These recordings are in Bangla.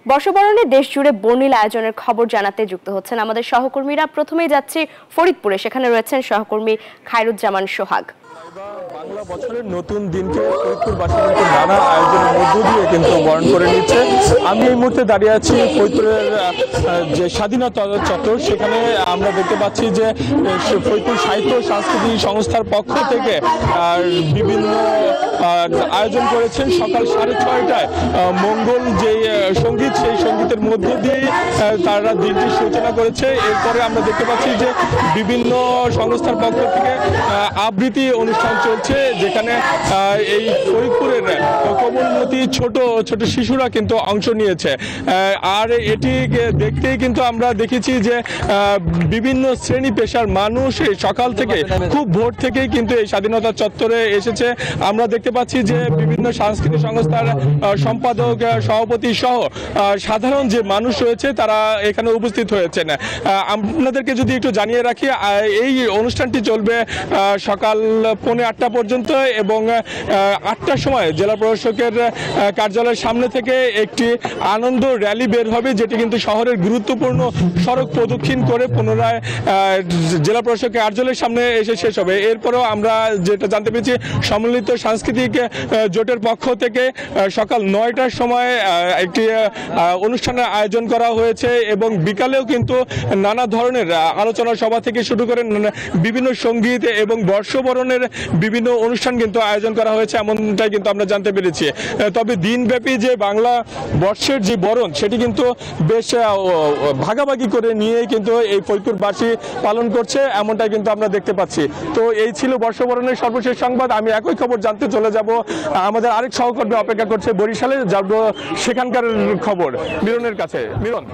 বর্ষবরণে দেশ জুড়ে বর্ণিল আয়োজনের খবর জানাতে যুক্ত হচ্ছেন আমাদের সহকর্মীরা। প্রথমেই যাচ্ছি ফরিদপুরে, সেখানে রয়েছেন সহকর্মী খায়রুজ্জামান সোহাগ। বাংলা বছরের নতুন দিনকে ফরিদপুরবাসী কিন্তু নানা আয়োজনের মধ্য দিয়ে কিন্তু বরণ করে নিচ্ছে। আমি এই মুহূর্তে দাঁড়িয়ে আছি ফরিদপুরের যে স্বাধীনতা চত্বর, সেখানে আমরা দেখতে পাচ্ছি যে ফরিদপুর সাহিত্য সাংস্কৃতিক সংস্থার পক্ষ থেকে বিভিন্ন আয়োজন করেছেন। সকাল 6:30টায় মঙ্গল যে সঙ্গীত, সেই সঙ্গীতের মধ্য দিয়ে তারা দিনটির সূচনা করেছে। এরপরে আমরা দেখতে পাচ্ছি যে বিভিন্ন সংস্থার পক্ষ থেকে আবৃত্তি অনুষ্ঠান চলছে, যেখানে এই ফরিদপুরের কোমলমতি ছোট ছোট শিশুরা কিন্তু অংশ নিয়েছে। আর এটি দেখতেই কিন্তু আমরা দেখেছি যে বিভিন্ন শ্রেণী পেশার মানুষ সকাল থেকে খুব ভোর থেকেই কিন্তু এই স্বাধীনতা চত্বরে এসেছে। আমরা দেখতে পাচ্ছি যে বিভিন্ন সাংস্কৃতিক সংস্থার সম্পাদক, সভাপতি সহ সাধারণ যে মানুষ রয়েছে তারা এখানে উপস্থিত হয়েছেন। আপনাদেরকে যদি একটু জানিয়ে রাখি, এই অনুষ্ঠানটি চলবে সকাল 8:45 পর্যন্ত এবং 8টার সময় জেলা প্রশাসকের কার্যালয়ের সামনে থেকে একটি আনন্দ র্যালি বের হবে, যেটি কিন্তু শহরের গুরুত্বপূর্ণ সড়ক প্রদক্ষিণ করে পুনরায় জেলা প্রশাসকের কার্যালয়ের সামনে এসে শেষ হবে। এরপরেও আমরা যেটা জানতে পেরেছি, সম্মিলিত সাংস্কৃতিক জোটের পক্ষ থেকে সকাল 9টার সময় একটি অনুষ্ঠানের আয়োজন করা হয়েছে এবং বিকালেও কিন্তু নানা ধরনের আলোচনা সভা থেকে শুরু করে বিভিন্ন সঙ্গীত এবং বর্ষবরণের বিভিন্ন অনুষ্ঠান কিন্তু আয়োজন করা হয়েছে, এমনটাই কিন্তু আমরা জানতে পেরেছি। তবে দিনব্যাপী যে বাংলা বর্ষের যে বরণ, সেটি কিন্তু বেশ ভাগাভাগি করে নিয়েই কিন্তু এই ফরিদপুরবাসী পালন করছে, এমনটাই কিন্তু আমরা দেখতে পাচ্ছি। তো এই ছিল বর্ষবরণের সর্বশেষ সংবাদ। আমি একই খবর জানতে চলে যাব, আমাদের আরেক সহকর্মী অপেক্ষা করছে বরিশালে, যাব সেখানকার খবর মিলনের কাছে। মিলন।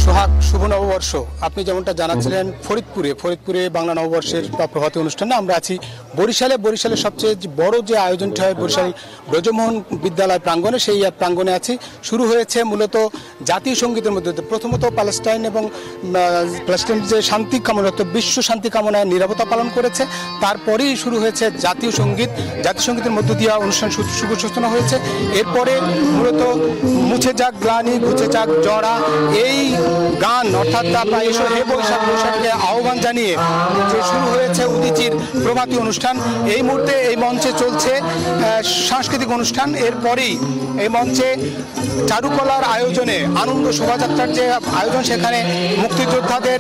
সোহাগ, শুভ নববর্ষ। আপনি যেমনটা জানাচ্ছিলেন, ফরিদপুরে বাংলা নববর্ষের প্রভাতী অনুষ্ঠানে আমরা আছি। বরিশালের সবচেয়ে বড় যে আয়োজনটি হয় বরিশাল ব্রজমোহন বিদ্যালয় প্রাঙ্গণে, সেই প্রাঙ্গণে আছি। শুরু হয়েছে মূলত জাতীয় সঙ্গীতের মধ্যে প্রথমত প্যালেস্টাইন যে শান্তি কামনা, বিশ্ব শান্তি কামনায় নীরবতা পালন করেছে। তারপরেই শুরু হয়েছে জাতীয় সঙ্গীতের মধ্য দিয়ে অনুষ্ঠান শুভ সূচনা হয়েছে। এরপরে মূলত মুছে যাক গ্লানি, ঘুচে যাক জড়া, এই গান অর্থাৎ হে বৈশাখকে আহ্বান জানিয়ে যে শুরু হয়েছে উদীচীর প্রভাতী অনুষ্ঠান। এই মুহূর্তে এই মঞ্চে চলছে সাংস্কৃতিক অনুষ্ঠান। এরপরেই এই মঞ্চে চারুকলার আয়োজনে আনন্দ শোভাযাত্রার যে আয়োজন, সেখানে মুক্তিযোদ্ধাদের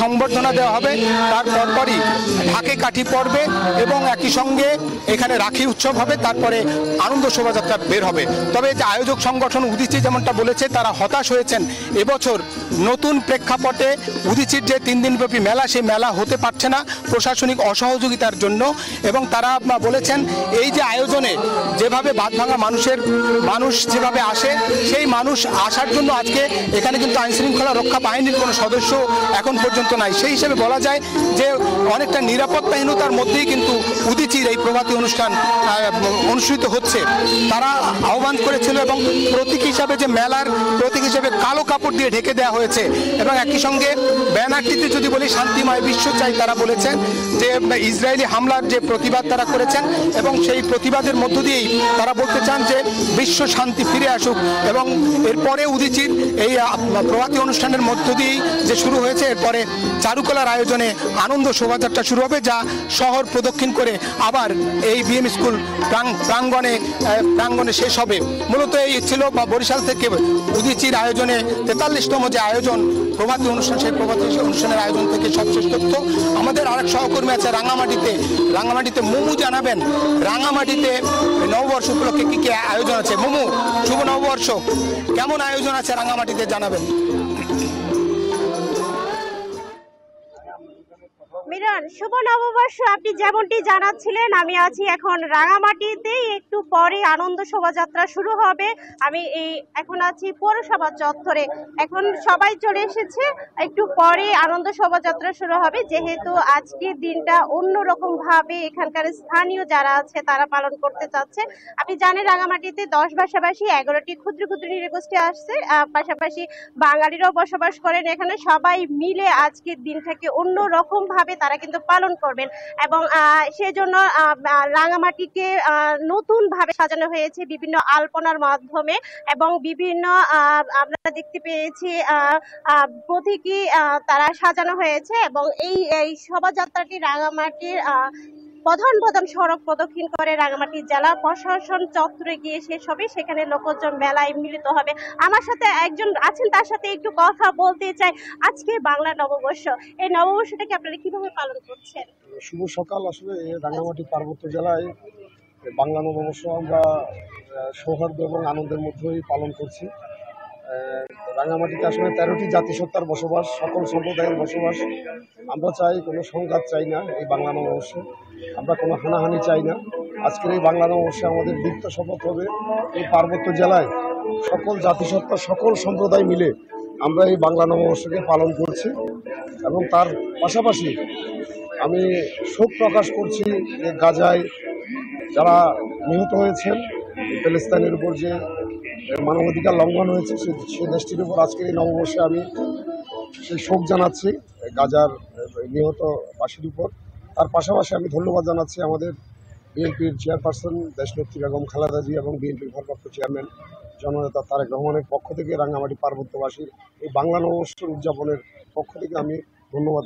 সংবর্ধনা দেওয়া হবে। তার পরপরই ঢাকে কাঠি পড়বে এবং একই সঙ্গে এখানে রাখি উৎসব হবে। তারপরে আনন্দ শোভাযাত্রা বের হবে। তবে যে আয়োজক সংগঠন উদীচী যেমনটা বলেছে, তারা হতাশ হয়েছেন। এবছর নতুন প্রেক্ষাপটে উদীচীর যে 3 দিনব্যাপী মেলা, সেই মেলা হতে পারছে না প্রশাসনিক অসহযোগিতার জন্য। এবং তারা বলেছেন, এই যে আয়োজনে যেভাবে বাঁধভাঙা মানুষ যেভাবে আসে, সেই মানুষ আসার জন্য আজকে এখানে কিন্তু আইনশৃঙ্খলা রক্ষা বাহিনীর কোনো সদস্য এখন পর্যন্ত নাই। সেই হিসেবে বলা যায় যে অনেকটা নিরাপত্তাহীনতার মধ্যেই কিন্তু উদীচীর এই প্রভাতী অনুষ্ঠান অনুষ্ঠিত হচ্ছে। তারা আহ্বান করেছিল এবং প্রতীক হিসাবে যে মেলার প্রতীক হিসাবে কালো কাপড় দিয়ে ঢেকে দেওয়া হয়েছে এবং একই সঙ্গে ব্যানারটিতে যদি বলি শান্তিময় বিশ্ব চাই, তারা বলেছেন যে ইসরায়েলি হামলার যে প্রতিবাদ তারা করেছেন এবং সেই প্রতিবাদের মধ্য দিয়েই তারা বলতে চান যে বিশ্ব শান্তি ফিরে আসুক। এবং এরপরে উদীচীর এই প্রভাতী অনুষ্ঠানের মধ্য দিয়েই যে শুরু হয়েছে, এরপরে চারুকলার আয়োজনে আনন্দ শোভাযাত্রা শুরু হবে, যা শহর প্রদক্ষিণ করে আবার এই বিএম স্কুল প্রাঙ্গণে শেষ হবে। মূলত এই ছিল বরিশাল থেকে উদীচীর আয়োজনে 43তম যে আয়োজন প্রভাতী অনুষ্ঠান, সেই প্রভাতী অনুষ্ঠানের আয়োজন থেকে সবশেষ তথ্য। আমাদের আরেক সহকর্মী আছে রাঙামাটিতে। মুমু জানাবেন রাঙামাটিতে নববর্ষ উপলক্ষে কি কি আয়োজন আছে। মুমু, শুভ নববর্ষ, কেমন আয়োজন আছে রাঙামাটিতে জানাবেন। মিলন, শুভ নববর্ষ। আপনি যেমনটি জানাচ্ছিলেন, আমি আছি এখন রাঙামাটিতে। একটু পরে আনন্দ শোভাযাত্রা শুরু হবে। আমি এখন আছি পৌরসভা চত্বরে। এখন সবাই চলে এসেছে, একটু পরে আনন্দ শোভাযাত্রা শুরু হবে। যেহেতু আজকের দিনটা অন্যরকম ভাবে এখানকার স্থানীয় যারা আছে তারা পালন করতে চাচ্ছে। আপনি জানেন রাঙামাটিতে 10 ভাষাভাষী 11টি ক্ষুদ্র ক্ষুদ্র নৃগোষ্ঠী আসছে, পাশাপাশি বাঙালিরাও বসবাস করেন এখানে। সবাই মিলে আজকের দিনটাকে অন্যরকম ভাবে তারা কিন্তু পালন করবেন এবং সেজন্য রাঙামাটিকে নতুন ভাবে সাজানো হয়েছে বিভিন্ন আলপনার মাধ্যমে এবং বিভিন্ন আমরা দেখতে পেয়েছি প্রতীকী তারা সাজানো হয়েছে এবং এই শোভাযাত্রাটি রাঙামাটির প্রধান সড়ক প্রদক্ষিণ করে রাঙামাটি জেলা প্রশাসন চত্বরে গিয়ে শেষ হবে। সেখানে লোকজন মেলায় মিলিত হবে। আমার সাথে একজন আছেন, তার সাথে একটু কথা বলতে চাই। আজকে বাংলা নববর্ষ, এই নববর্ষটাকে আপনারা কিভাবে পালন করছেন? শুভ সকাল। আসলে রাঙামাটি পার্বত্য জেলায় বাংলা নববর্ষ আমরা সৌহার্দ্য এবং আনন্দের মধ্যেই পালন করছি। রাঙামাটিতে আসলে 13টি জাতিসত্তার বসবাস, সকল সম্প্রদায়ের বসবাস। আমরা চাই কোনো সংঘাত চাই না এই বাংলা নববর্ষে, আমরা কোনো হানাহানি চাই না। আজকের এই বাংলা নববর্ষে আমাদের দীপ্ত শপথ হবে এই পার্বত্য জেলায় সকল জাতিসত্তা, সকল সম্প্রদায় মিলে আমরা এই বাংলা নববর্ষকে পালন করছি। এবং তার পাশাপাশি আমি শোক প্রকাশ করছি যে গাজায় যারা নিহত হয়েছেন, প্যালেস্তাইনের উপর যে মানবাধিকার লঙ্ঘন হয়েছে সে দেশটির উপর আজকের এই নববর্ষে আমি সেই শোক জানাচ্ছি গাজার নিহতবাসীর উপর। তার পাশাপাশি আমি ধন্যবাদ জানাচ্ছি আমাদের বিএনপির চেয়ারপারসন দেশনেত্রী বেগম খালেদা জি এবং বিএনপির ভারপ্রাপ্ত চেয়ারম্যান জননেতা তারেক রহমানের পক্ষ থেকে রাঙামাটি পার্বত্যবাসীর এই বাংলা নববর্ষ উদযাপনের পক্ষ থেকে আমি ধন্যবাদ।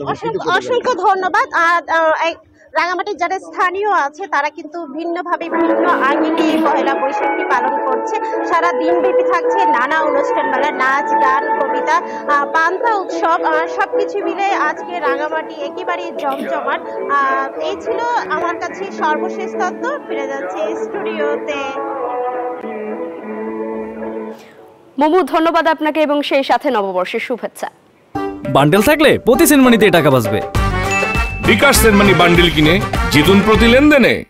অসংখ্য ধন্যবাদ। আর রাঙামাটির যারা স্থানীয় আছে তারা কিন্তু ভিন্নভাবে ভিন্ন আঙ্গিকে পহেলা বৈশাখী পালন করছে। সারা দিনব্যাপী থাকছে নানা অনুষ্ঠান, মেলা, নাচ, গান, কবিতা, পান্তা উৎসব, সবকিছু মিলে আজকে রাঙামাটি একেবারেই জমজমাট। এই ছিল আমার কাছে সর্বশেষ তথ্য। ফিরে যাচ্ছে স্টুডিওতে। মোমো, ধন্যবাদ আপনাকে এবং সেই সাথে নববর্ষের শুভেচ্ছা। বান্ডেল থাকলে প্রতি সেনমানিতে টাকা বাঁচবে। বিকাশ সেনমানি বান্ডেল কিনে জিতুন প্রতি লেনদেনে।